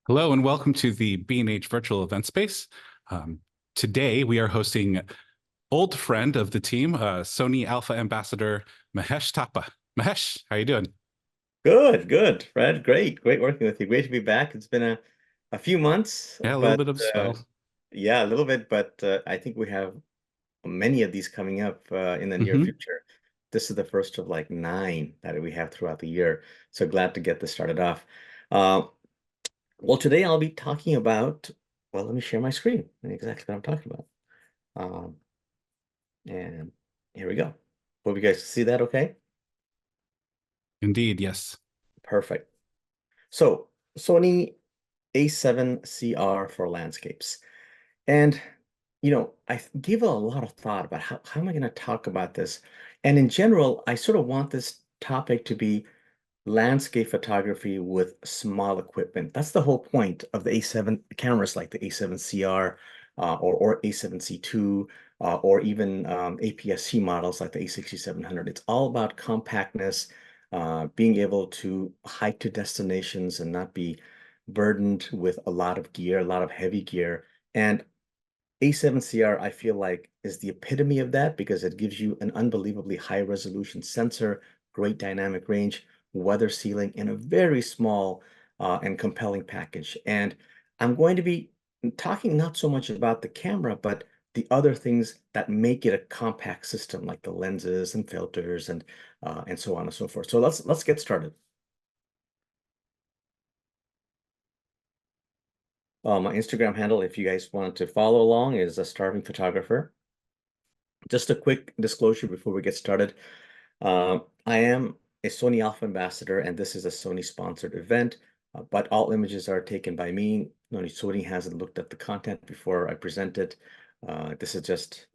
Hello and welcome to the B&H Virtual Event Space. Today we are hosting old friend of the team, Sony Alpha Ambassador Mahesh Thapa. Mahesh, how you doing? Good, Fred. Great working with you. Great to be back. It's been a few months, Yeah, a little but bit of a spell. yeah, a little bit, but I think we have many of these coming up in the near Hmm. future. This is the first of like nine that we have throughout the year. So glad to get this started off. Uh, well, today I'll be talking about, well, let me share my screen and exactly what I'm talking about. Um, and here we go. Hope you guys see that okay? Indeed, yes. Perfect. So Sony A7CR for landscapes. And, I gave a lot of thought about how am I going to talk about this? And in general, I sort of want this topic to be landscape photography with small equipment. That's the whole point of the A7 cameras like the A7CR or A7C2 or even APS-C models like the A6700. It's all about compactness, being able to hike to destinations and not be burdened with a lot of gear, a lot of heavy gear. And A7CR, I feel like, is the epitome of that because it gives you an unbelievably high resolution sensor, great dynamic range, weather sealing in a very small and compelling package. And I'm going to be talking not so much about the camera, but the other things that make it a compact system, like the lenses and filters and so on and so forth. So let's get started. My Instagram handle, if you guys want to follow along, is a starving photographer. Just a quick disclosure before we get started. I am a Sony Alpha Ambassador, and this is a Sony sponsored event, but all images are taken by me. No, Sony hasn't looked at the content before I present it. This is just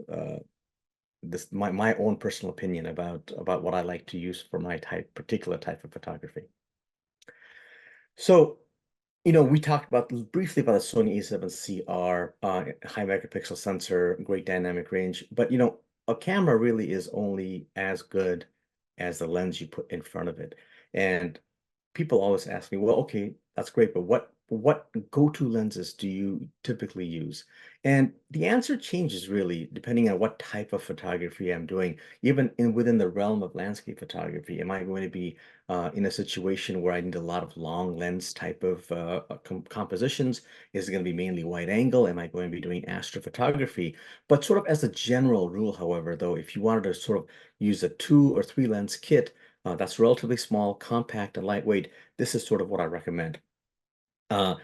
my own personal opinion about what I like to use for my particular type of photography. So, we talked briefly about the Sony A7CR, high megapixel sensor, great dynamic range, but a camera really is only as good as the lens you put in front of it. And people always ask me, well, okay, that's great, but what go-to lenses do you typically use? And the answer changes really depending on what type of photography I'm doing. Even within the realm of landscape photography, am I going to be in a situation where I need a lot of long lens type of compositions? Is it going to be mainly wide angle? Am I going to be doing astrophotography? But sort of as a general rule, however, though, if you wanted to sort of use a 2 or 3 lens kit, that's relatively small, compact, and lightweight, this is sort of what I recommend. Uh,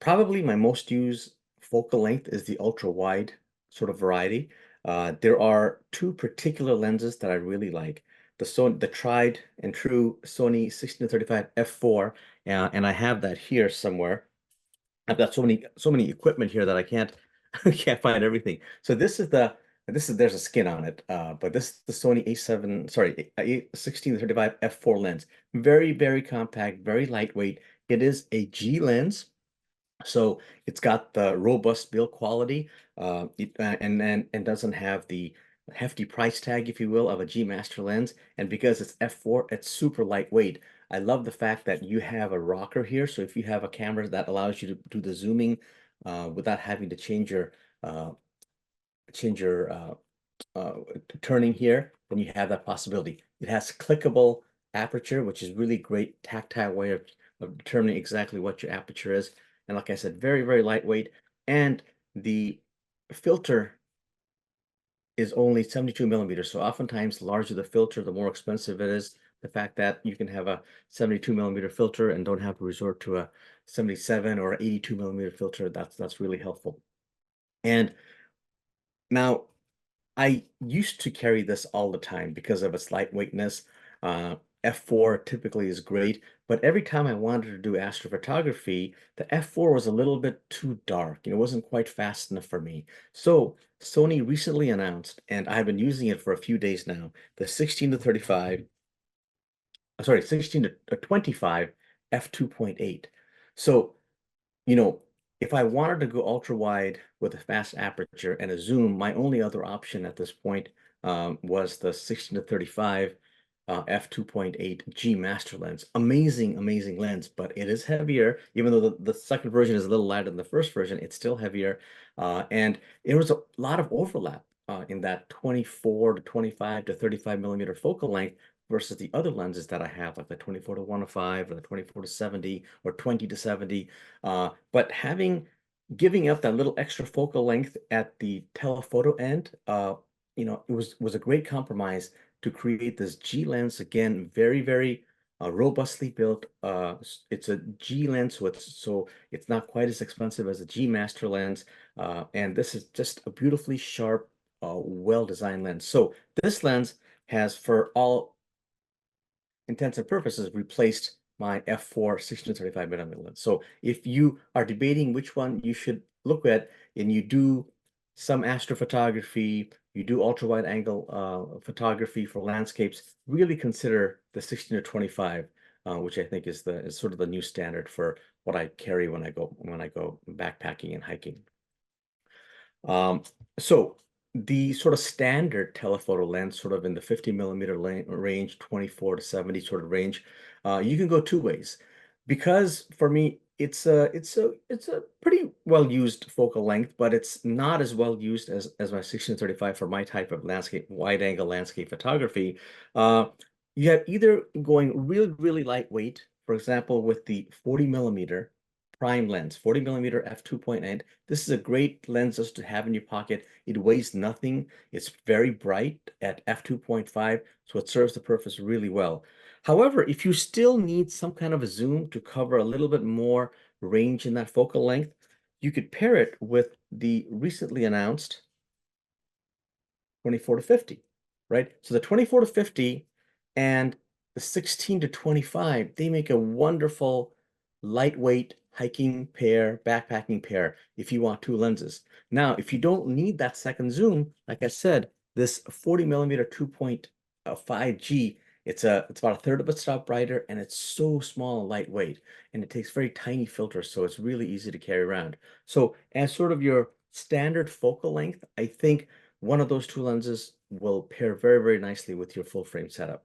Probably my most used focal length is the ultra wide sort of variety. There are two particular lenses that I really like. The tried and true Sony 16-35 f4, and I have that here somewhere. I've got so many equipment here that I can't I can't find everything. So this is there's a skin on it, but this is the Sony A7, sorry, A 16-35 f4 lens. Very compact, very lightweight. It is a G lens, so it's got the robust build quality, and doesn't have the hefty price tag, if you will, of a G Master lens. And because it's f4, it's super lightweight. I love the fact that you have a rocker here. So if you have a camera that allows you to do the zooming without having to uh, change your uh, turning here, then you have that possibility. It has clickable aperture, which is really great tactile way of determining exactly what your aperture is. And like I said, very lightweight. And the filter is only 72 millimeters. So oftentimes, the larger the filter, the more expensive it is. The fact that you can have a 72 millimeter filter and don't have to resort to a 77 or 82 millimeter filter, that's really helpful. And now I used to carry this all the time because of its lightweightness. Uh, F4 typically is great, but every time I wanted to do astrophotography, the F4 was a little bit too dark. It wasn't quite fast enough for me. So Sony recently announced, and I've been using it for a few days now, the 16-35, sorry, 16 to 25 f2.8. So you know, if I wanted to go ultra wide with a fast aperture and a zoom, my only other option at this point was the 16-35 f2.8 G master lens. Amazing, amazing lens, but it is heavier. Even though the second version is a little lighter than the first version, it's still heavier. And there was a lot of overlap in that 24 to 25 to 35 millimeter focal length versus the other lenses that I have, like the 24 to 105 or the 24 to 70 or 20 to 70. But giving up that little extra focal length at the telephoto end, it was a great compromise to create this G lens. Again, very, very robustly built. It's a G lens, so it's not quite as expensive as a G master lens. And this is just a beautifully sharp, well-designed lens. So this lens has, for all intents and purposes, replaced my f4 16-35 millimeter lens. So if you are debating which one you should look at, and you do some astrophotography, you do ultra wide angle photography for landscapes, really consider the 16-25, which I think is sort of the new standard for what I carry when I go backpacking and hiking. So the sort of standard telephoto lens, sort of in the 50 millimeter range, 24 to 70 sort of range, you can go two ways. Because for me, it's a pretty well used focal length, but it's not as well used as my 16-35 for my type of landscape, wide angle landscape photography. You have either going really, really lightweight, for example, with the 40 millimeter prime lens, 40 millimeter f2.8. This is a great lens just to have in your pocket. It weighs nothing. It's very bright at f2.5, so it serves the purpose really well. However, if you still need some kind of a zoom to cover a little bit more range in that focal length, you could pair it with the recently announced 24 to 50, right? So the 24 to 50 and the 16 to 25, they make a wonderful lightweight hiking pair, backpacking pair if you want two lenses. Now, if you don't need that second zoom, like I said, this 40 millimeter 2.5G, it's about a third of a stop brighter, and it's so small and lightweight, and it takes very tiny filters, so it's really easy to carry around. So as sort of your standard focal length, I think one of those two lenses will pair very, very nicely with your full frame setup.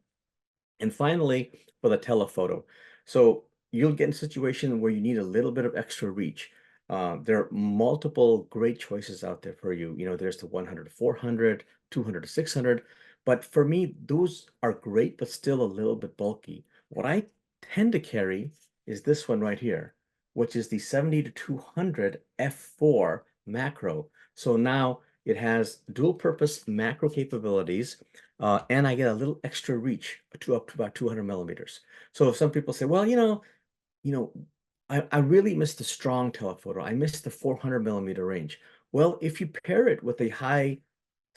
And finally, for the telephoto. So you'll get in a situation where you need a little bit of extra reach. There are multiple great choices out there for you. There's the 100 to 400, 200 to 600. But for me, those are great, but still a little bit bulky. What I tend to carry is this one right here, which is the 70 to 200 f4 macro. So now it has dual purpose macro capabilities, and I get a little extra reach up to about 200 millimeters. So some people say, well, I really miss the strong telephoto. I miss the 400 millimeter range. Well, if you pair it with a high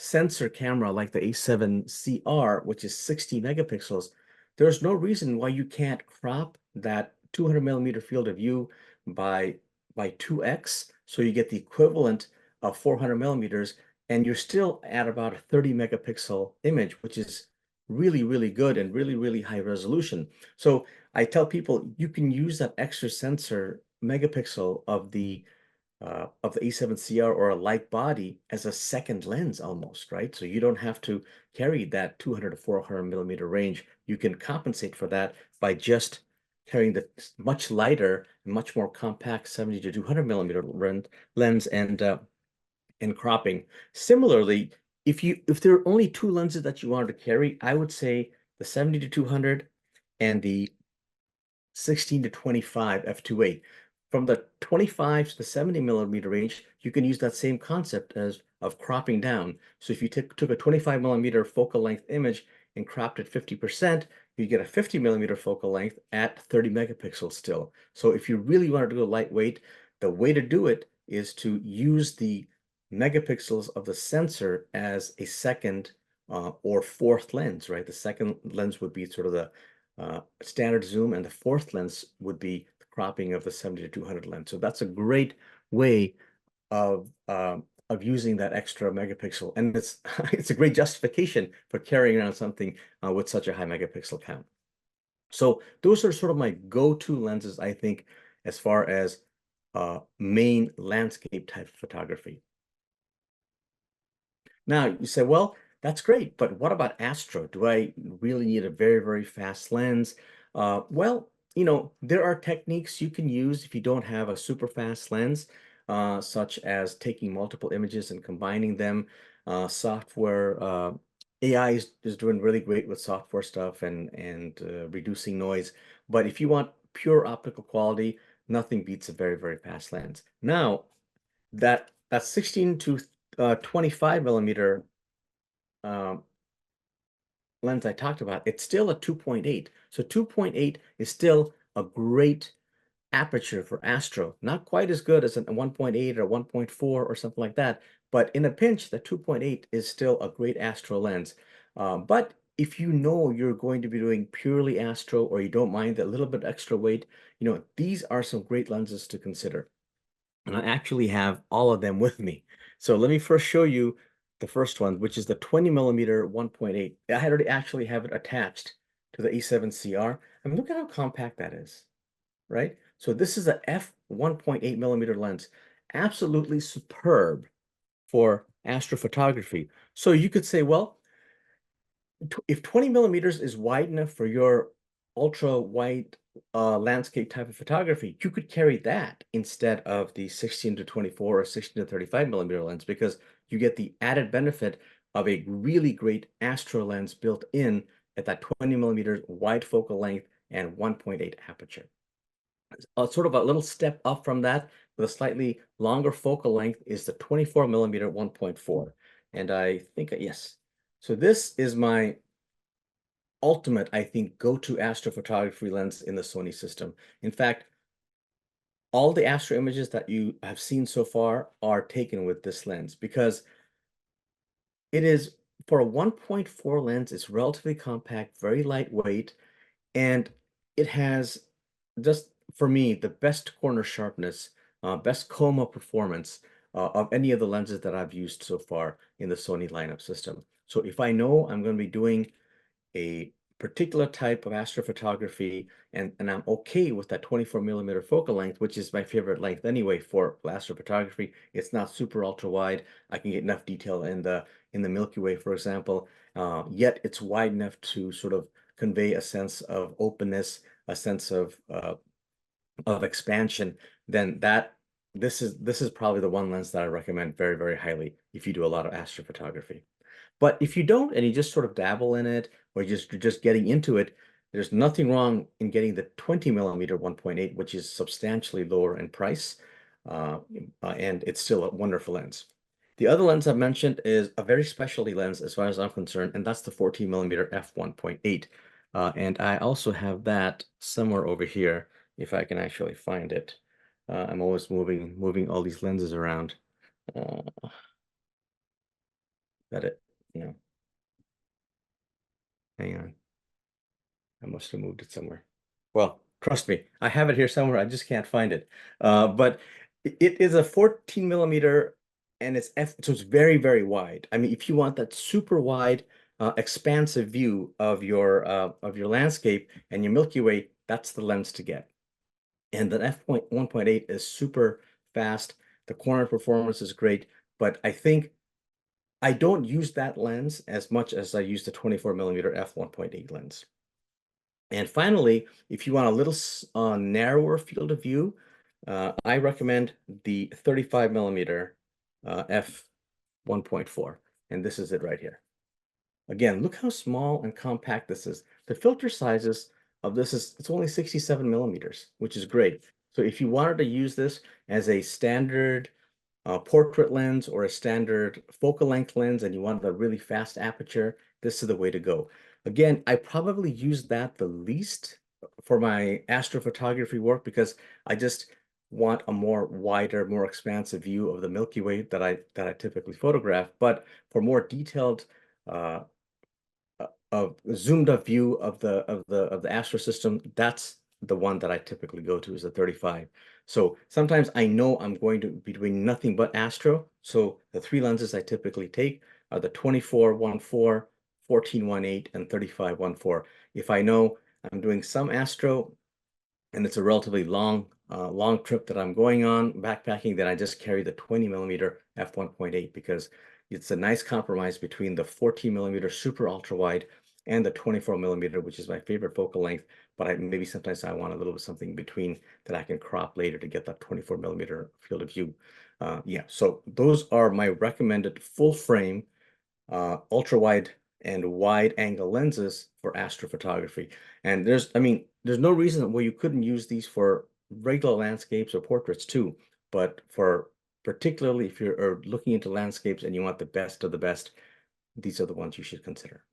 sensor camera like the A7CR, which is 60 megapixels, there's no reason why you can't crop that 200 millimeter field of view by 2x, so you get the equivalent of 400 millimeters, and you're still at about a 30 megapixel image, which is really, really good and really, really high resolution. So I tell people you can use that extra sensor megapixel of the A7CR or a light body as a second lens almost, right? So you don't have to carry that 200 to 400 millimeter range. You can compensate for that by just carrying the much lighter, much more compact 70 to 200 millimeter lens and cropping. Similarly, if there are only two lenses that you wanted to carry, I would say the 70 to 200 and the 16 to 25 f2.8. From the 25 to the 70 millimeter range, you can use that same concept of cropping down. So if you took a 25 millimeter focal length image and cropped it 50%, you get a 50 millimeter focal length at 30 megapixels still. So if you really wanted to go lightweight, the way to do it is to use the megapixels of the sensor as a second or fourth lens, right? The second lens would be sort of the standard zoom, and the fourth lens would be the cropping of the 70 to 200 lens. So that's a great way of using that extra megapixel, and it's it's a great justification for carrying around something with such a high megapixel count. So those are sort of my go-to lenses, I think, as far as main landscape type photography. Now you say, well, That's great, but what about astro? Do I really need a very, very fast lens? Well, there are techniques you can use if you don't have a super fast lens, such as taking multiple images and combining them. Software, AI is doing really great with software stuff and reducing noise. But if you want pure optical quality, nothing beats a very, very fast lens. Now, that 16 to 25 millimeter um, lens I talked about, it's still a 2.8. So 2.8 is still a great aperture for astro. Not quite as good as a 1.8 or 1.4 or something like that, but in a pinch, the 2.8 is still a great astro lens. But if you know you're going to be doing purely astro or you don't mind a little bit extra weight, these are some great lenses to consider. And I actually have all of them with me. So let me first show you the first one, which is the 20 millimeter 1.8. I already actually have it attached to the A7CR. I mean, look at how compact that is, right? So this is a f 1.8 millimeter lens, absolutely superb for astrophotography. So you could say, well, if 20 millimeters is wide enough for your ultra wide landscape type of photography, you could carry that instead of the 16 to 24 or 16 to 35 millimeter lens because you get the added benefit of a really great astro lens built in at that 20 millimeters wide focal length and 1.8 aperture. Sort of a little step up from that with a slightly longer focal length is the 24 millimeter 1.4. And I think, yes. So this is my ultimate, I think, go-to astrophotography lens in the Sony system. In fact, all the astro images that you have seen so far are taken with this lens because it is, for a 1.4 lens, it's relatively compact, very lightweight, and it has, just for me, the best corner sharpness, best chroma performance of any of the lenses that I've used so far in the Sony lineup system. So if I know I'm going to be doing a particular type of astrophotography, and I'm okay with that 24 millimeter focal length, which is my favorite length anyway for astrophotography. It's not super ultra wide. I can get enough detail in the Milky Way, for example, yet it's wide enough to sort of convey a sense of openness, a sense of expansion. Then this is probably the one lens that I recommend very, very highly if you do a lot of astrophotography. But if you don't and you just sort of dabble in it or you're just getting into it, there's nothing wrong in getting the 20 millimeter 1.8, which is substantially lower in price, and it's still a wonderful lens. The other lens I've mentioned is a very specialty lens as far as I'm concerned, and that's the 14 millimeter f1.8. And I also have that somewhere over here, if I can actually find it. I'm always moving all these lenses around. Got it, hang on. I must have moved it somewhere. Well, trust me, I have it here somewhere. I just can't find it. But it is a 14 millimeter and it's so it's very, very wide. I mean, if you want that super wide, expansive view of your landscape and your Milky Way, that's the lens to get. And the f1.8 is super fast. The corner performance is great, but I think I don't use that lens as much as I use the 24 millimeter f1.8 lens. And finally, if you want a little narrower field of view, I recommend the 35 millimeter f1.4. And this is it right here. Again, look how small and compact this is. The filter sizes of this it's only 67 millimeters, which is great. So if you wanted to use this as a standard portrait lens or a standard focal length lens and you wanted a really fast aperture, this is the way to go. Again, I probably use that the least for my astrophotography work because I just want a more wider, more expansive view of the Milky Way that I typically photograph. But for more detailed a zoomed up view of the astro system, that's the one that I typically go to is the 35. So sometimes I know I'm going to be doing nothing but astro. So the three lenses I typically take are the 24-1.4, 14-1.8, and 35-1.4. If I know I'm doing some astro and it's a relatively long trip that I'm going on backpacking, then I just carry the 20 millimeter f1.8 because It's a nice compromise between the 14 millimeter super ultra wide and the 24 millimeter, which is my favorite focal length. But maybe sometimes I want a little bit something between that I can crop later to get that 24 millimeter field of view. Yeah, so those are my recommended full frame, ultra wide and wide angle lenses for astrophotography. And there's no reason why you couldn't use these for regular landscapes or portraits too. But for particularly if you're looking into landscapes and you want the best of the best, these are the ones you should consider.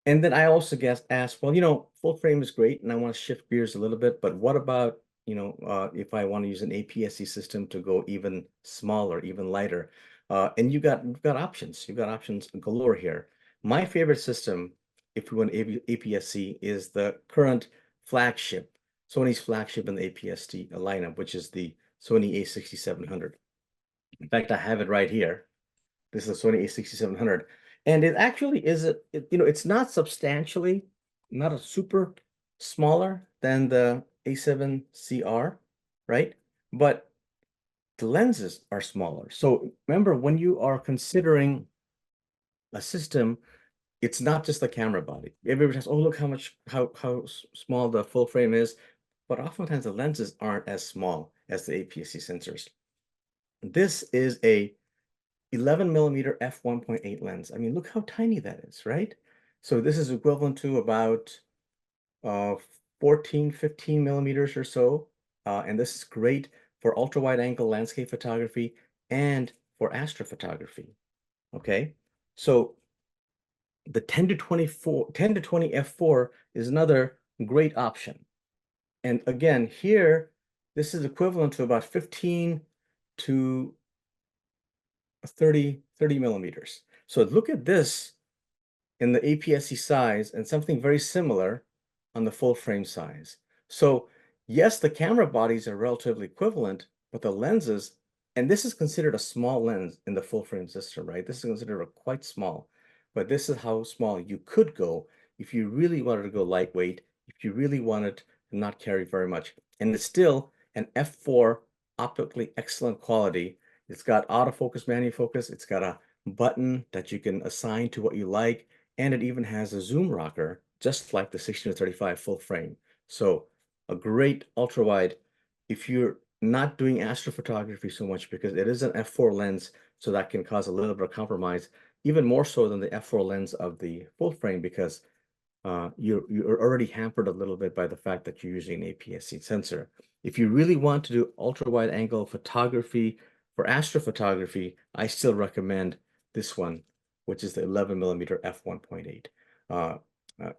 And then I also asked, well, full frame is great, and I want to shift gears a little bit, but what about, if I want to use an APS-C system to go even smaller, even lighter? And you've got options. You've got options galore here. My favorite system, if we want APS-C, is the current flagship, Sony's flagship in the APS-C lineup, which is the Sony A6700. In fact, I have it right here. This is a Sony A6700. And it actually is, it's not substantially, not a super smaller than the A7CR, right? But the lenses are smaller. So remember, when you are considering a system, it's not just the camera body. Everybody says, oh, look how small the full frame is. But oftentimes the lenses aren't as small as the APS-C sensors. This is a 11 millimeter f1.8 lens. I mean, look how tiny that is, right? So this is equivalent to about 14, 15 millimeters or so. And this is great for ultra wide angle landscape photography and for astrophotography. Okay, so the 10 to 20 f4 is another great option. And again, here, this is equivalent to about 15 to 30 millimeters. So look at this in the APS-C size and something very similar on the full frame size. So yes, the camera bodies are relatively equivalent, but the lenses, and this is considered a small lens in the full frame system, right? This is considered quite small, but this is how small you could go if you really wanted to go lightweight, if you really wanted to not carry very much. And it's still an f4 optically excellent quality. It's got autofocus, manual focus. It's got a button that you can assign to what you like. And it even has a zoom rocker, just like the 16 to 35 full frame. So a great ultra wide if you're not doing astrophotography so much, because it is an f4 lens, so that can cause a little bit of compromise, even more so than the f4 lens of the full frame, because you're already hampered a little bit by the fact that you're using an APS-C sensor. If you really want to do ultra wide angle photography for astrophotography, I still recommend this one, which is the 11 millimeter f1.8.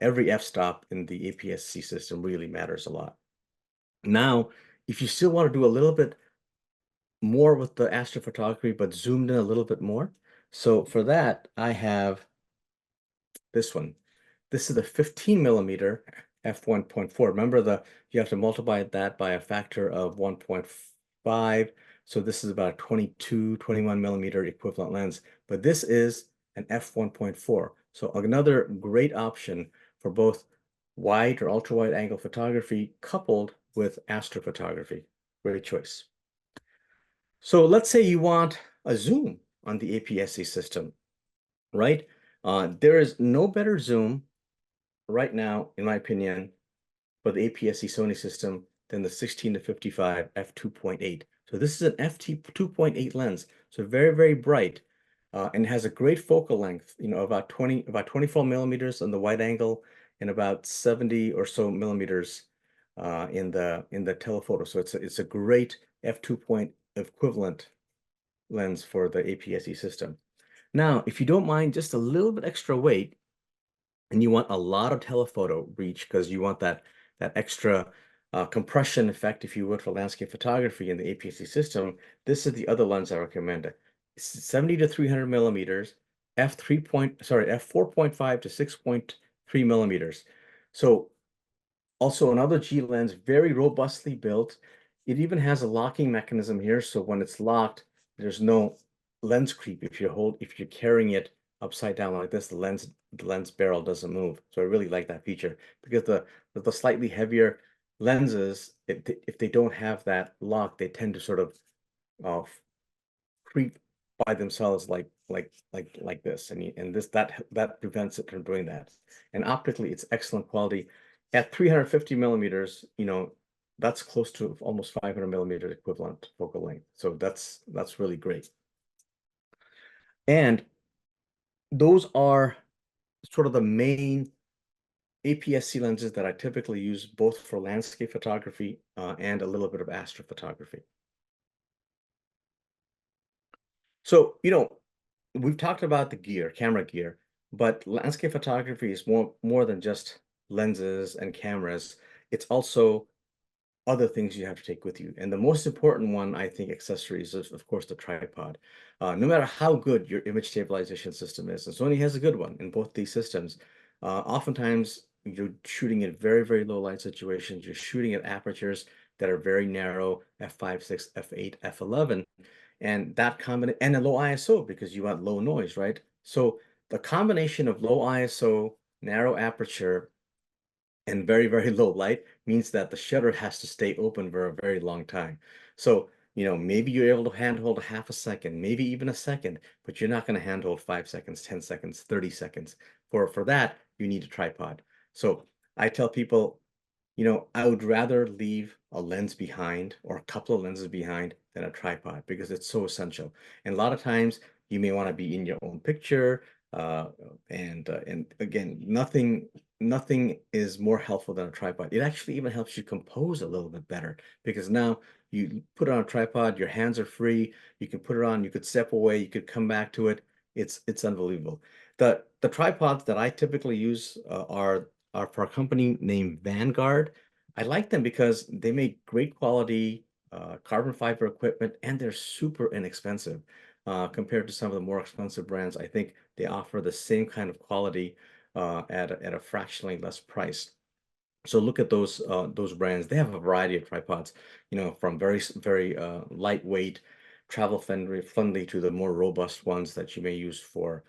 Every f-stop in the APS-C system really matters a lot. Now, if you still want to do a little bit more with the astrophotography, but zoomed in a little bit more, so for that, I have this one. This is the 15 millimeter f1.4. Remember, you have to multiply that by a factor of 1.5. So this is about 22, 21 millimeter equivalent lens. But this is an f1.4. So another great option for both wide or ultra wide angle photography coupled with astrophotography. Great choice. So let's say you want a zoom on the APS-C system, right? There is no better zoom right now, in my opinion, for the APS-C Sony system than the 16 to 55 f2.8. So this is an f2.8 lens, so very, very bright, and has a great focal length, about 24 millimeters on the wide angle and about 70 or so millimeters in the telephoto. So it's a great f2 equivalent lens for the APS-C system. Now, if you don't mind just a little bit extra weight, and you want a lot of telephoto reach because you want that extra compression effect, if you would, for landscape photography in the APS-C system, this is the other lens I recommend. It's 70 to 300 millimeters, f4.5 to 6.3 millimeters. So also another G lens, very robustly built. It even has a locking mechanism here, so when it's locked, there's no lens creep. If you're carrying it upside down like this, the lens barrel doesn't move. So I really like that feature because the slightly heavier lenses, if they don't have that lock, they tend to sort of uh, creep by themselves like this, and that prevents it from doing that. And optically, it's excellent quality. At 350 millimeters, that's close to almost 500 millimeter equivalent focal length. So that's really great. And those are sort of the main APS-C lenses that I typically use both for landscape photography and a little bit of astrophotography. So, we've talked about the gear, camera gear, but landscape photography is more than just lenses and cameras. It's also other things you have to take with you. And the most important one, I think, accessories is, of course, the tripod. No matter how good your image stabilization system is, and Sony has a good one in both these systems, oftentimes you're shooting at very, very low light situations. You're shooting at apertures that are very narrow, f5.6, f8, f11, and that combination, and a low ISO because you want low noise, right? So the combination of low ISO, narrow aperture, and very, very low light means that the shutter has to stay open for a very long time. So, maybe you're able to handhold a half a second, maybe even a second, but you're not going to handhold 5 seconds, 10 seconds, 30 seconds. For that, you need a tripod. So I tell people, I would rather leave a lens behind or a couple of lenses behind than a tripod because it's so essential. And a lot of times you may want to be in your own picture. Uh, and again, nothing is more helpful than a tripod. It actually even helps you compose a little bit better because now you put it on a tripod, your hands are free, you can put it on, you could step away, you could come back to it. It's unbelievable. The tripods that I typically use are for a company named Vanguard. I like them because they make great quality carbon fiber equipment and they're super inexpensive compared to some of the more expensive brands. I think they offer the same kind of quality at a fractionally less price. So look at those brands. They have a variety of tripods, from very lightweight, travel friendly to the more robust ones that you may use for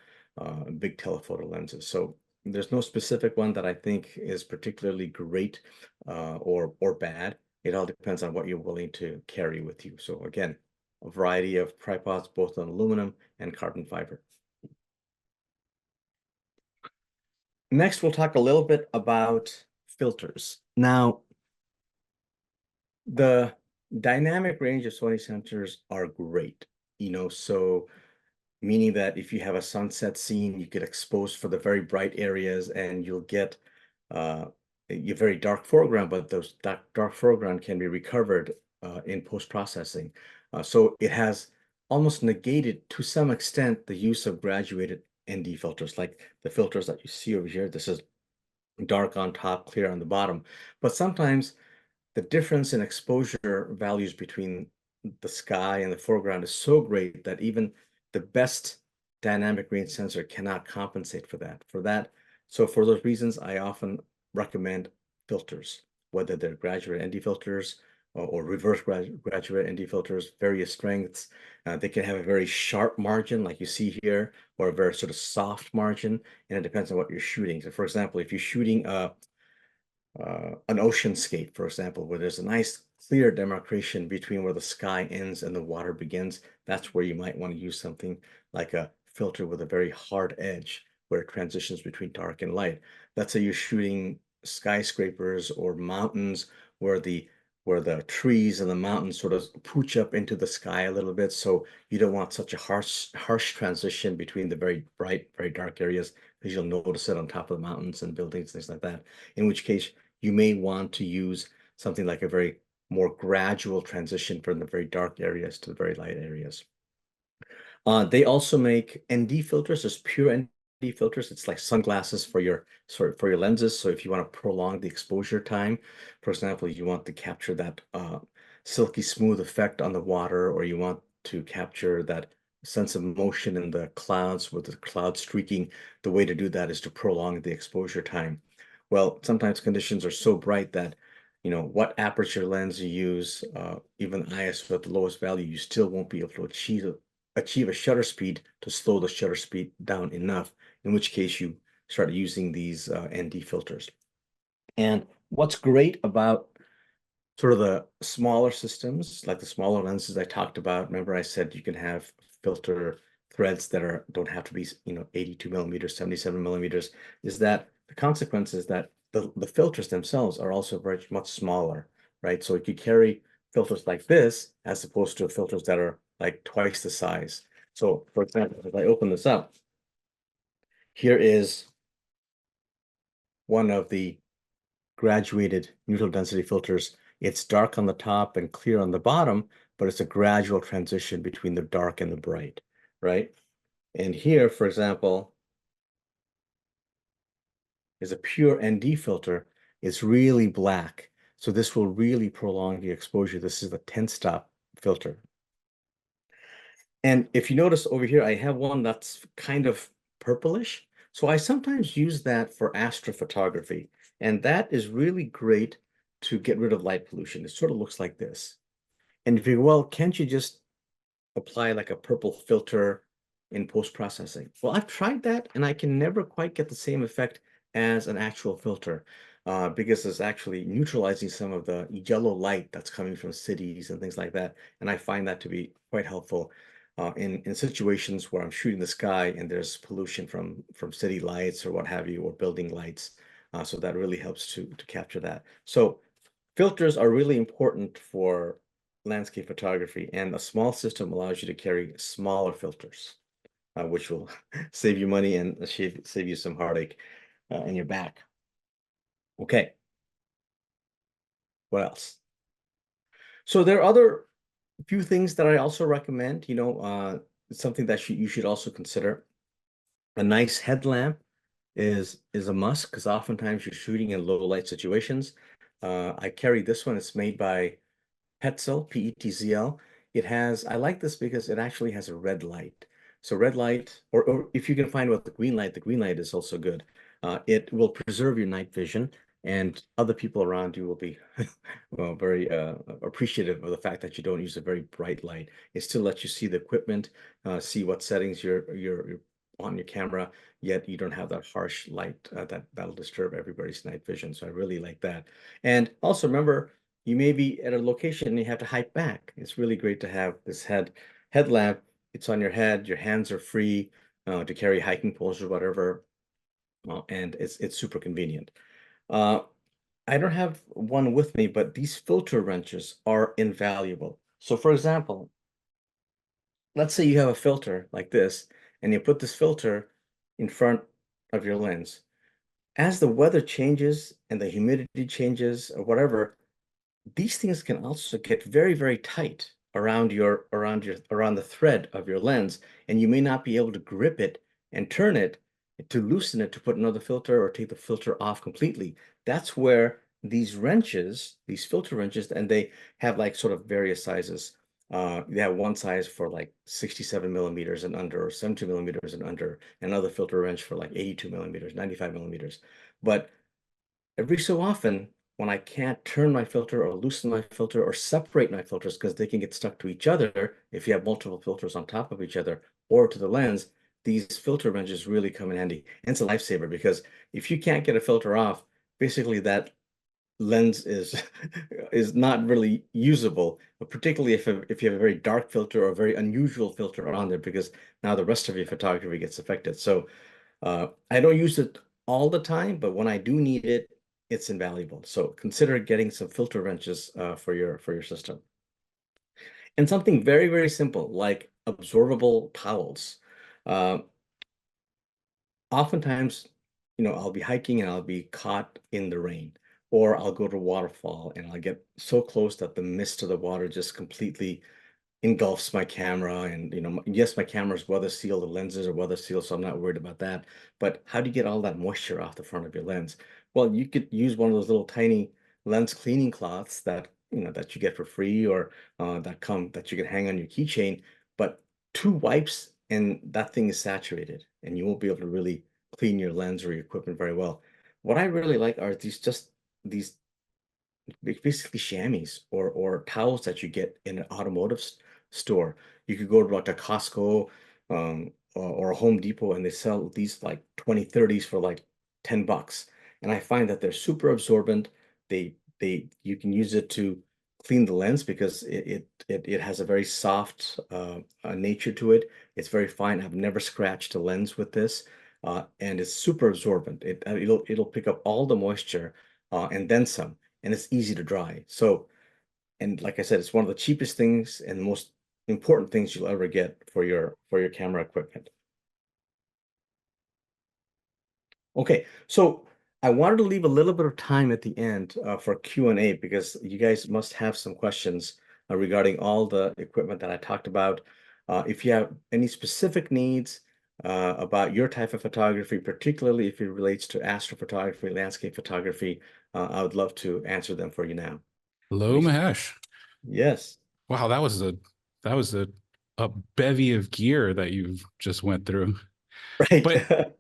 big telephoto lenses. So there's no specific one that I think is particularly great or bad. It all depends on what you're willing to carry with you. So again, a variety of tripods, both on aluminum and carbon fiber. Next, we'll talk a little bit about filters. Now, the dynamic range of Sony sensors are great, so meaning that if you have a sunset scene, you get exposed for the very bright areas and you'll get a very dark foreground, but those dark foreground can be recovered in post-processing. So it has almost negated to some extent the use of graduated ND filters, like the filters that you see over here. This is dark on top, clear on the bottom. But sometimes the difference in exposure values between the sky and the foreground is so great that even the best dynamic range sensor cannot compensate for that. So for those reasons, I often recommend filters, whether they're graduate ND filters or reverse graduate ND filters, various strengths. They can have a very sharp margin, like you see here, or a very sort of soft margin, and it depends on what you're shooting. So for example, if you're shooting an oceanscape, for example, where there's a nice clear demarcation between where the sky ends and the water begins, that's where you might want to use something like a filter with a very hard edge where it transitions between dark and light. Let's say you're shooting skyscrapers or mountains where the trees and the mountains sort of pooch up into the sky a little bit. So you don't want such a harsh transition between the very bright, very dark areas because you'll notice it on top of the mountains and buildings, things like that. In which case, you may want to use something like a very more gradual transition from the very dark areas to the very light areas. They also make ND filters, there's pure ND filters. It's like sunglasses for your lenses. So if you want to prolong the exposure time, for example, you want to capture that silky smooth effect on the water, or you want to capture that sense of motion in the clouds with the cloud streaking, the way to do that is to prolong the exposure time. Well, sometimes conditions are so bright that what aperture lens you use, even ISO at the lowest value, you still won't be able to achieve a shutter speed to slow the shutter speed down enough, in which case you start using these ND filters. And what's great about sort of the smaller systems, like the smaller lenses I talked about. Remember I said you can have filter threads that don't have to be, 82 millimeters, 77 millimeters, is that the consequence is that the filters themselves are also very much smaller, right? So if you carry filters like this, as opposed to filters that are like twice the size. So for example, if I open this up, here is one of the graduated neutral density filters. It's dark on the top and clear on the bottom, but it's a gradual transition between the dark and the bright, right? And here, for example, is a pure ND filter. It's really black. So this will really prolong the exposure. This is the 10-stop filter. And if you notice over here, I have one that's kind of purplish. So I sometimes use that for astrophotography. And that is really great to get rid of light pollution. It sort of looks like this. And if you, well, can't you just apply like a purple filter in post-processing? Well, I've tried that and I can never quite get the same effect as an actual filter because it's actually neutralizing some of the yellow light that's coming from cities and things like that. And I find that to be quite helpful in situations where I'm shooting the sky and there's pollution from city lights or what have you, or building lights. So that really helps to capture that. So filters are really important for landscape photography, and a small system allows you to carry smaller filters, which will save you money and save you some heartache in your back. Okay, what else? So there are other few things that I also recommend, something that you should also consider. A nice headlamp is a must because oftentimes you're shooting in low light situations. I carry this one. It's made by Petzl, P-E-T-Z-L. I like this because it actually has a red light. So red light, or if you can find what the green light is also good. It will preserve your night vision, and other people around you will be well, very appreciative of the fact that you don't use a very bright light. It still lets you see the equipment, see what settings you're on your camera, yet you don't have that harsh light that'll disturb everybody's night vision. So I really like that. And also remember, you may be at a location and you have to hike back. It's really great to have this headlamp. It's on your head. Your hands are free to carry hiking poles or whatever, and it's super convenient. Uh, I don't have one with me, but these filter wrenches are invaluable. So, for example, let's say you have a filter like this, and you put this filter in front of your lens. As the weather changes and the humidity changes or whatever, these things can also get very, very tight around the thread of your lens, and you may not be able to grip it and turn it to loosen it to put another filter or take the filter off completely. That's where these filter wrenches, and they have like sort of various sizes. They have one size for like 67 millimeters and under, or 72 millimeters and under, another filter wrench for like 82 millimeters, 95 millimeters. But every so often, when I can't turn my filter or loosen my filter or separate my filters because they can get stuck to each other if you have multiple filters on top of each other or to the lens, these filter wrenches really come in handy. And it's a lifesaver because if you can't get a filter off, basically that lens is is not really usable, but particularly if you have a very dark filter or a very unusual filter on there, because now the rest of your photography gets affected. So I don't use it all the time, but when I do need it, it's invaluable. So consider getting some filter wrenches for your system. And something very, very simple like absorbable towels. Uh, Oftentimes, I'll be hiking and I'll be caught in the rain, or I'll go to a waterfall and I'll get so close that the mist of the water just completely engulfs my camera. And yes, my camera's weather sealed, the lenses are weather sealed, so I'm not worried about that. But how do you get all that moisture off the front of your lens? Well, you could use one of those little tiny lens cleaning cloths that you get for free, or that you can hang on your keychain. But two wipes and that thing is saturated, and you won't be able to really clean your lens or your equipment very well. What I really like are these basically chamois or towels that you get in an automotive store. You could go to like a Costco or a Home Depot, and they sell these like 20, 30s for like $10. And I find that they're super absorbent. You can use it to clean the lens because it has a very soft nature to it. It's very fine. I've never scratched a lens with this, and it's super absorbent. It'll pick up all the moisture and then some, and it's easy to dry. So, and like I said, it's one of the cheapest things and most important things you'll ever get for your camera equipment. Okay, so I wanted to leave a little bit of time at the end for Q&A because you guys must have some questions regarding all the equipment that I talked about. If you have any specific needs about your type of photography, particularly if it relates to astrophotography, landscape photography, I would love to answer them for you now. Hello, Mahesh. Yes. Wow, that was a bevy of gear that you've just went through. Right. But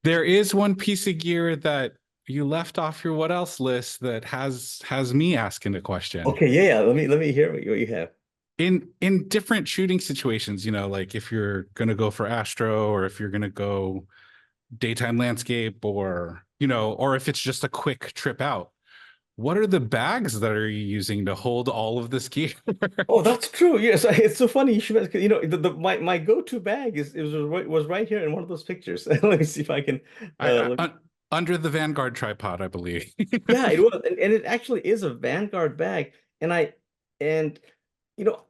there is one piece of gear that you left off your what else list that has me asking a question. Okay, yeah. Let me hear what you have. In different shooting situations, you know, like if you're gonna go for astro or if you're gonna go daytime landscape or you know, or if it's just a quick trip out, what are the bags that are you using to hold all of this gear? Oh, that's true. Yes, it's so funny. You should, you know, my go-to bag was right here in one of those pictures. Let me see if I can. Under the Vanguard tripod, I believe. Yeah, it was, and it actually is a Vanguard bag. And you know,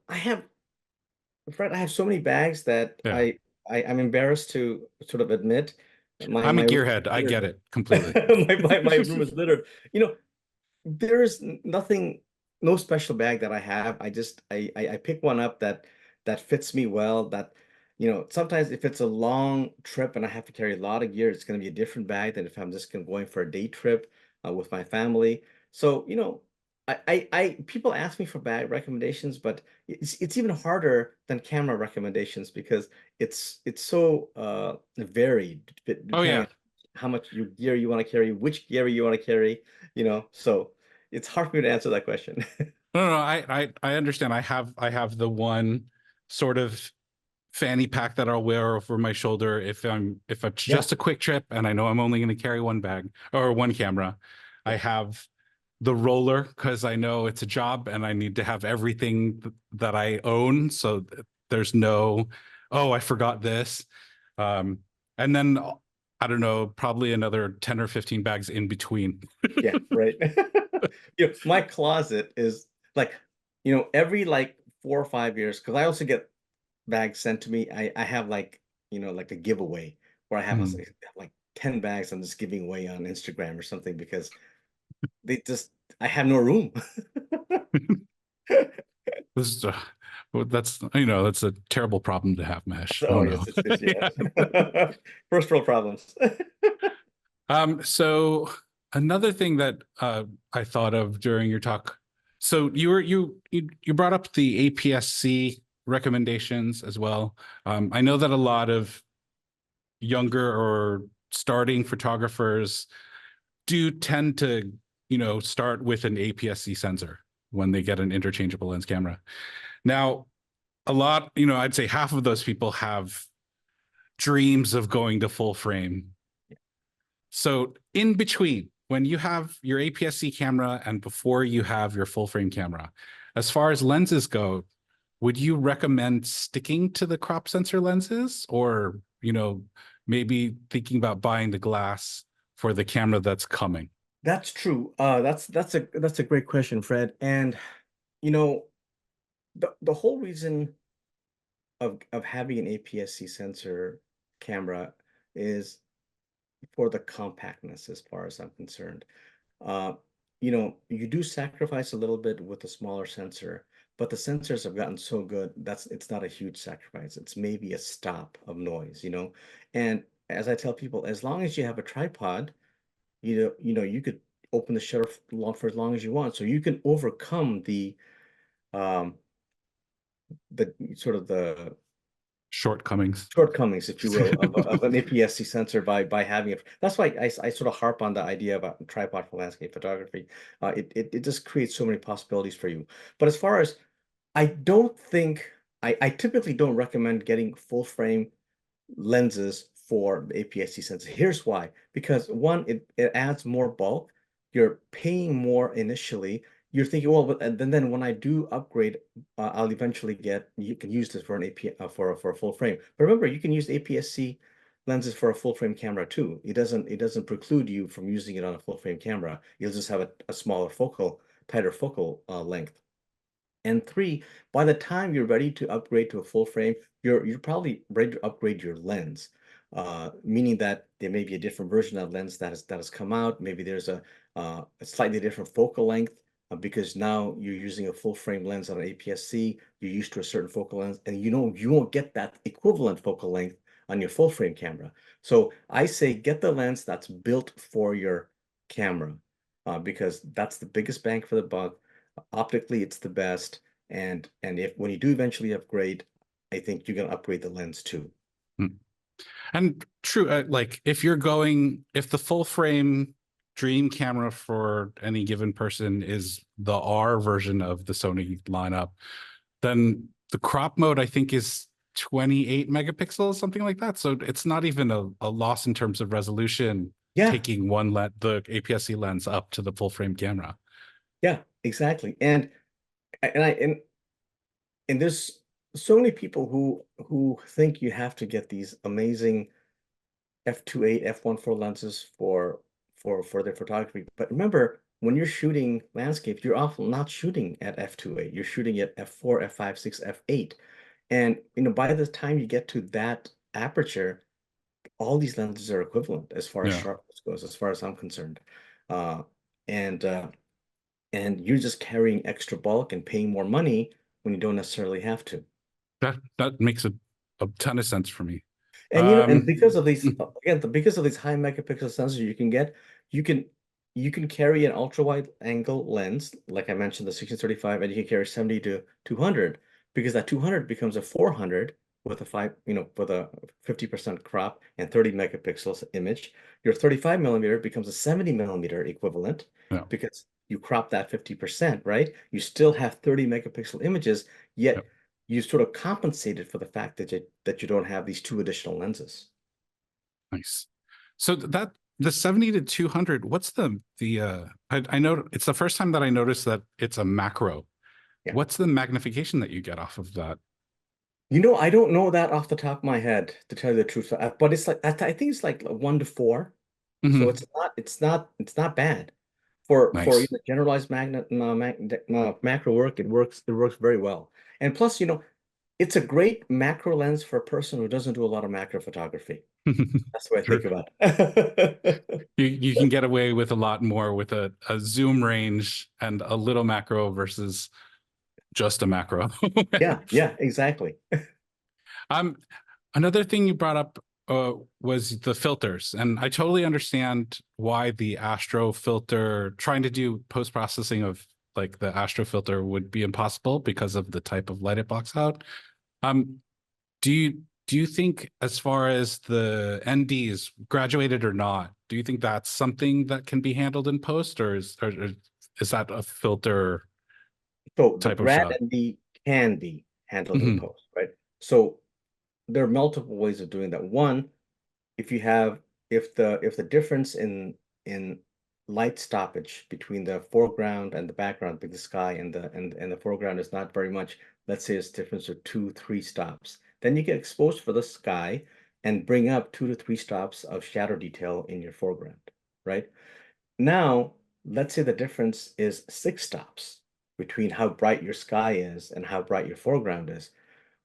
Fred, I have so many bags that Yeah, I'm embarrassed to sort of admit. I'm a My room is gearhead. I get littered. it completely. My room is littered. You know, there's nothing, no special bag that I have. I pick one up that fits me well. That, you know, sometimes if it's a long trip and I have to carry a lot of gear, it's going to be a different bag than if I'm just going for a day trip with my family. So, you know, people ask me for bag recommendations, but it's even harder than camera recommendations because it's so varied Oh depending yeah. on how much gear you want to carry, which gear you want to carry, you know. So it's hard for me to answer that question. No, I understand. I have the one sort of fanny pack that I'll wear over my shoulder if it's Yeah, just a quick trip and I know I'm only going to carry one bag or one camera. I yeah. have the roller because I know it's a job and I need to have everything that I own. So there's no, oh, I forgot this. Um, and then I don't know, probably another 10 or 15 bags in between. Yeah, right. You know, my closet is like, you know, every like 4 or 5 years, because I also get bags sent to me. I have like, you know, like a giveaway where I have Hmm. like 10 bags I'm just giving away on Instagram or something because they just I have no room. This is well, that's you know that's a terrible problem to have, Mesh. Oh Oh, no. yes, it is, Yeah. yeah. First world problems. So another thing that I thought of during your talk, so you brought up the APSC recommendations as well. I know that a lot of younger or starting photographers do tend to, you know, start with an APS-C sensor when they get an interchangeable lens camera. Now, a lot, you know, I'd say half of those people have dreams of going to full frame. So in between, when you have your APS-C camera and before you have your full frame camera, as far as lenses go, would you recommend sticking to the crop sensor lenses or, you know, maybe thinking about buying the glass for the camera that's coming? That's true. That's a great question, Fred. And you know, the whole reason of having an APS-C sensor camera is for the compactness, as far as I'm concerned. Uh, you know, you do sacrifice a little bit with a smaller sensor, but the sensors have gotten so good that's it's not a huge sacrifice. It's maybe a stop of noise, you know. And as I tell people, as long as you have a tripod, you know, you could open the shutter for as long as you want, so you can overcome um the sort of the Shortcomings. shortcomings, if you will, of an APS-C sensor by having it. That's why I sort of harp on the idea about tripod for landscape photography. It just creates so many possibilities for you. But as far as I don't think I typically don't recommend getting full frame lenses for the APS-C sensor. Here's why. Because one, it adds more bulk. You're paying more initially. you're thinking, well, but and then when I do upgrade, I'll eventually get, you can use this for an AP for a full frame. But remember, you can use APS-C lenses for a full frame camera too. It doesn't preclude you from using it on a full frame camera. You'll just have a smaller tighter focal length. And three, by the time you're ready to upgrade to a full frame, you're probably ready to upgrade your lens, meaning that there may be a different version of lens that has come out. Maybe there's a slightly different focal length because now you're using a full frame lens on an APS-C. You're used to a certain focal length, and you won't get that equivalent focal length on your full frame camera. So I say get the lens that's built for your camera, because that's the biggest bang for the buck. Optically, it's the best. And if when you do eventually upgrade, I think you're gonna upgrade the lens too. Hmm. And true, like if the full frame dream camera for any given person is the R version of the Sony lineup, then the crop mode I think is 28 megapixels, something like that. So it's not even a loss in terms of resolution, Yeah, taking the APS-C lens up to the full frame camera. yeah, exactly. And there's so many people who think you have to get these amazing f2.8, f1.4 lenses for their photography. But remember, when you're shooting landscape, you're often not shooting at f2.8. You're shooting at f4, f5, 6, f8. And by the time you get to that aperture, all these lenses are equivalent as far as Yeah, sharpness goes, as far as I'm concerned. Uh, and uh, and you're just carrying extra bulk and paying more money when you don't necessarily have to. that makes a ton of sense for me. And because of these, Mm, again, because of these high megapixel sensors you can get, you can you can carry an ultra wide angle lens, like I mentioned, the 1635, and you can carry 70 to 200, because that 200 becomes a 400 with a 50% crop and 30 megapixels image. Your 35 millimeter becomes a 70 millimeter equivalent yeah, because you crop that 50%, right? You still have 30 megapixel images, yeah, yet you sort of compensated for the fact that you don't have these two additional lenses. nice. So that the 70 to 200, what's I know it's the first time that I noticed that it's a macro. Yeah. What's the magnification that you get off of that? I don't know that off the top of my head, to tell you the truth. But it's like I think it's like 1 to 4. So Hmm. it's not bad for Nice. generalized macro work. It works very well. And plus, it's a great macro lens for a person who doesn't do a lot of macro photography. That's the way I Sure. think about it. You can get away with a lot more with a zoom range and a little macro versus just a macro. Yeah, yeah, exactly. Um, Another thing you brought up was the filters, and I totally understand why the Astro filter, trying to do post processing of like the Astro filter would be impossible because of the type of light it blocks out. Um, do you think, as far as the NDs, graduated or not, do you think that's something that can be handled in post, or is that a filter So the type of grad shot? ND can be handled in Hmm. post, right? So there are multiple ways of doing that. One, if you have if the difference in light stoppage between the foreground and the background, like the sky and the foreground is not very much, let's say it's difference of 2, 3 stops, then you get exposed for the sky and bring up 2 to 3 stops of shadow detail in your foreground, right? Now, let's say the difference is 6 stops between how bright your sky is and how bright your foreground is.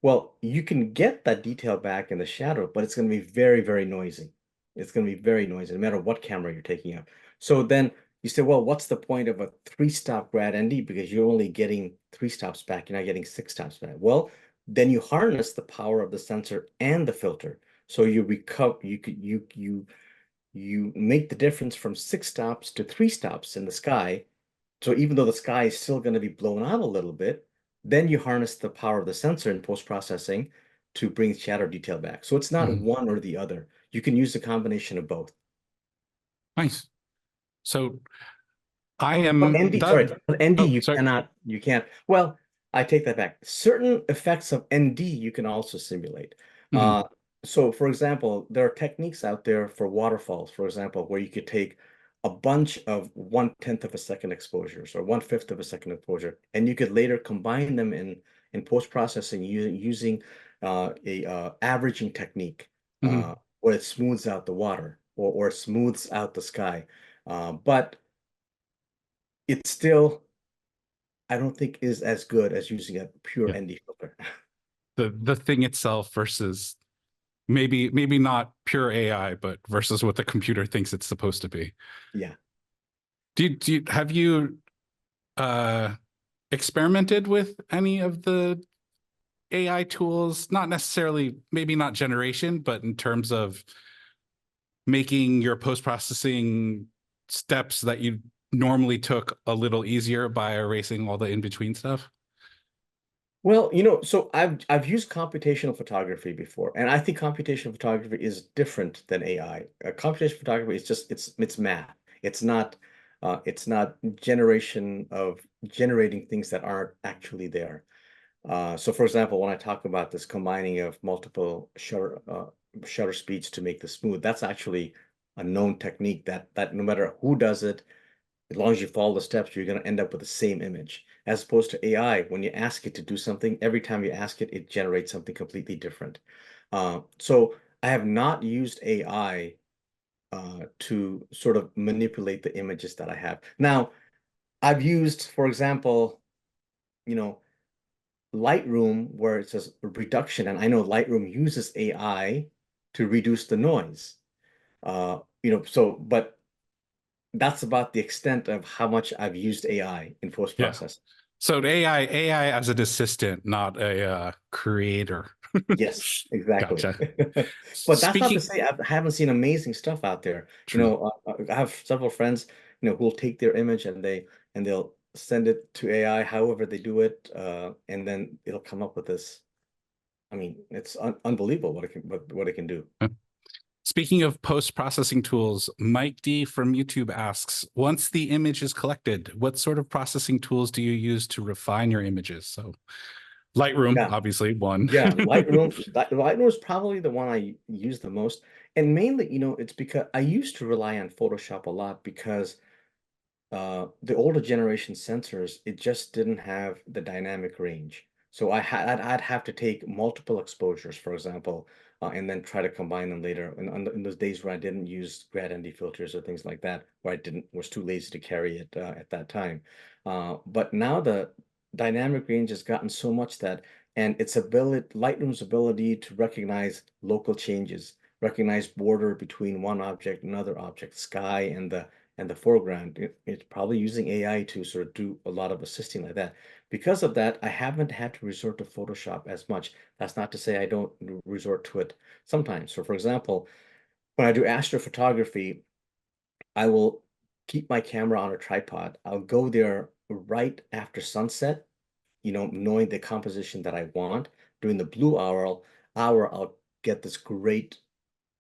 Well, you can get that detail back in the shadow, but it's going to be very, very noisy. It's going to be very noisy, no matter what camera you're taking out. So then you say, well, what's the point of a 3 stop grad ND? Because you're only getting 3 stops back, you're not getting 6 stops back. Well, then you harness the power of the sensor and the filter. So you recover, you make the difference from 6 stops to 3 stops in the sky. So even though the sky is still going to be blown out a little bit, then you harness the power of the sensor in post-processing to bring shadow detail back. So it's not Hmm. one or the other. You can use a combination of both. Nice. So I But am ND, that. sorry, but ND Oh, sorry. you can't. Well, I take that back. Certain effects of ND you can also simulate. Hmm. Uh, so for example, there are techniques out there for waterfalls, for example, where you could take a bunch of 1/10 of a second exposures or 1/5 of a second exposure, and you could later combine them in post-processing using a averaging technique Mhm. where it smooths out the water or smooths out the sky. But it still, I don't think, is as good as using a pure Yeah. ND filter. The thing itself versus maybe not pure AI, but versus what the computer thinks it's supposed to be. Yeah. Have you uh experimented with any of the AI tools? Not necessarily, maybe not generation, but in terms of making your post-processing steps that you normally took a little easier by erasing all the in-between stuff? Well, so I've used computational photography before, and I think computational photography is different than AI. Computational photography is just it's math. It's not generating things that aren't actually there. So for example, when I talk about this combining of multiple shutter speeds to make the smooth, that's actually a known technique that no matter who does it, as long as you follow the steps, you're going to end up with the same image. As opposed to AI, when you ask it to do something, every time you ask it, it generates something completely different. So I have not used AI to sort of manipulate the images that I have. Now, I've used, for example, you know, Lightroom where it says reduction, and I know Lightroom uses AI to reduce the noise. But that's about the extent of how much I've used AI in Yeah. post-processing. So AI as an assistant, not a creator. Yes, exactly. Gotcha. But that's not to Speaking, say I haven't seen amazing stuff out there. true. I have several friends, who will take their image and they'll send it to AI, however they do it, and then it'll come up with this. I mean, it's un unbelievable what it can do. Speaking of post-processing tools, Mike D from YouTube asks, once the image is collected, what sort of processing tools do you use to refine your images? So Lightroom, Yeah, obviously, one. yeah. Lightroom is probably the one I use the most, and mainly, it's because I used to rely on Photoshop a lot because the older generation sensors, it just didn't have the dynamic range. So I'd have to take multiple exposures, for example, and then try to combine them later. In those days where I didn't use grad ND filters or things like that, where I didn't was too lazy to carry it at that time. But now the dynamic range has gotten so much that, and Lightroom's ability to recognize local changes, recognize border between one object and another object, sky and the foreground. It's probably using AI to sort of do a lot of assisting like that. Because of that, I haven't had to resort to Photoshop as much. That's not to say I don't resort to it sometimes. So for example, when I do astrophotography, I will keep my camera on a tripod. I'll go there right after sunset, knowing the composition that I want. During the blue hour, I'll get this great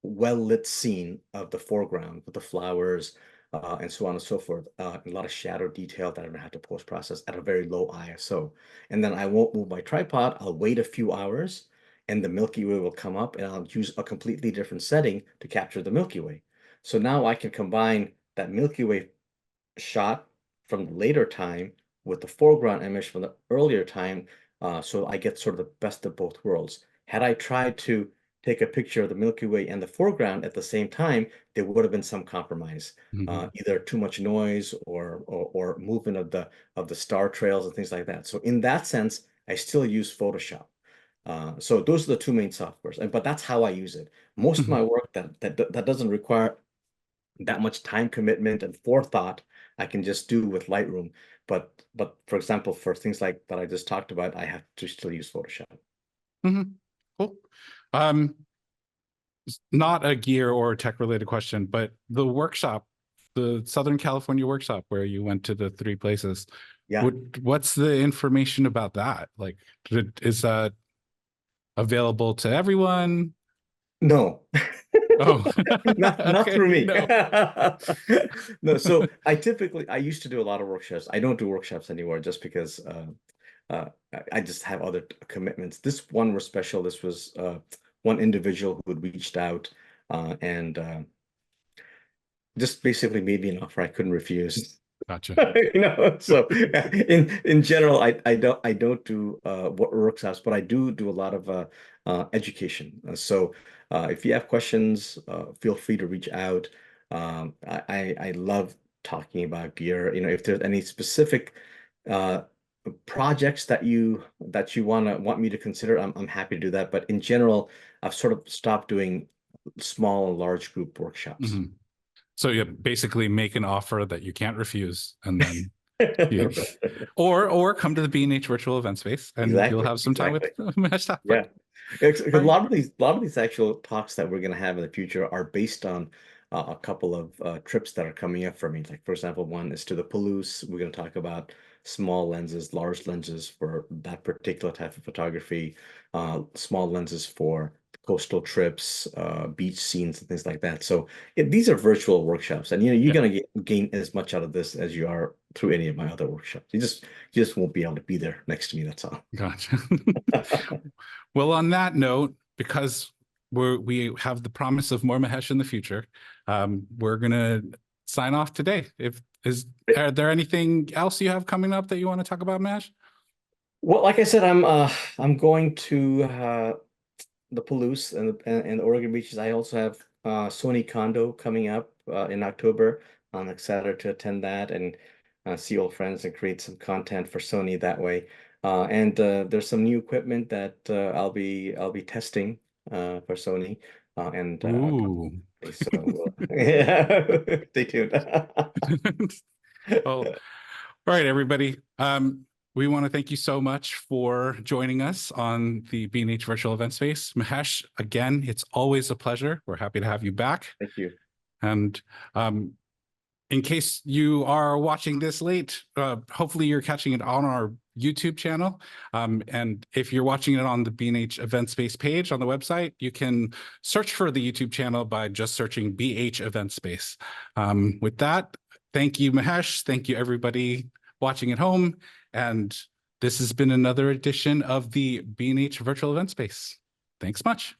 well-lit scene of the foreground with the flowers and so on and so forth. A lot of shadow detail that I don't have to post-process at a very low ISO. And then I won't move my tripod. I'll wait a few hours and the Milky Way will come up and I'll use a completely different setting to capture the Milky Way. So now I can combine that Milky Way shot from the later time with the foreground image from the earlier time, so I get sort of the best of both worlds. Had I tried to take a picture of the Milky Way and the foreground at the same time, there would have been some compromise, Mhm. either too much noise or movement of the star trails and things like that. So in that sense, I still use Photoshop. So those are the two main softwares, but that's how I use it. Most of my Mhm. work that doesn't require that much time commitment and forethought I can just do with Lightroom. But for example, for things like that I just talked about, I have to still use Photoshop. Mhm. Cool. Um, Not a gear or tech related question, but the workshop, the Southern California workshop where you went to the three places, Yeah. what's the information about that? Like, is that available to everyone? No. Oh, Not okay. for me. No. No, so I used to do a lot of workshops. I don't do workshops anymore just because I just have other commitments. This one was special. This was one individual who had reached out and just basically made me an offer I couldn't refuse. Gotcha. So in general, I don't do workshops, but I do a lot of education. So if you have questions, feel free to reach out. I love talking about gear. If there's any specific uh, projects that you want me to consider, I'm happy to do that. But in general, I've sort of stopped doing small and large group workshops. Mhm. So you basically make an offer that you can't refuse, and then you, or come to the B&H virtual event space, and you'll Exactly, have some time with exactly. Mahesh Thapa. Yeah. A All right. lot of these actual talks that we're going to have in the future are based on a couple of trips that are coming up for me. Like, for example, one is to the Palouse. We're going to talk about small lenses, large lenses for that particular type of photography, small lenses for coastal trips, beach scenes, and things like that. So these are virtual workshops, and you're Yeah. going to gain as much out of this as you are through any of my other workshops. You just won't be able to be there next to me. That's all. Gotcha. Well, on that note, because we have the promise of more Mahesh in the future, we're gonna sign off today. Are there anything else you have coming up that you want to talk about, Mahesh? Well, like I said, I'm going to the Palouse and the Oregon beaches. I also have Sony Condo coming up in October. I'm excited to attend that and see old friends and create some content for Sony that way. And there's some new equipment that I'll be testing for Sony and a couple. Ooh. So yeah, stay tuned. Oh, all right, everybody. We want to thank you so much for joining us on the B&H Virtual Event Space. Mahesh, again, it's always a pleasure. We're happy to have you back. Thank you. And in case you are watching this late, hopefully you're catching it on our YouTube channel. And if you're watching it on the B&H Event Space page on the website, you can search for the YouTube channel by just searching BH Event Space. With that, thank you, Mahesh. Thank you, everybody watching at home. And this has been another edition of the B&H Virtual Event Space. Thanks much.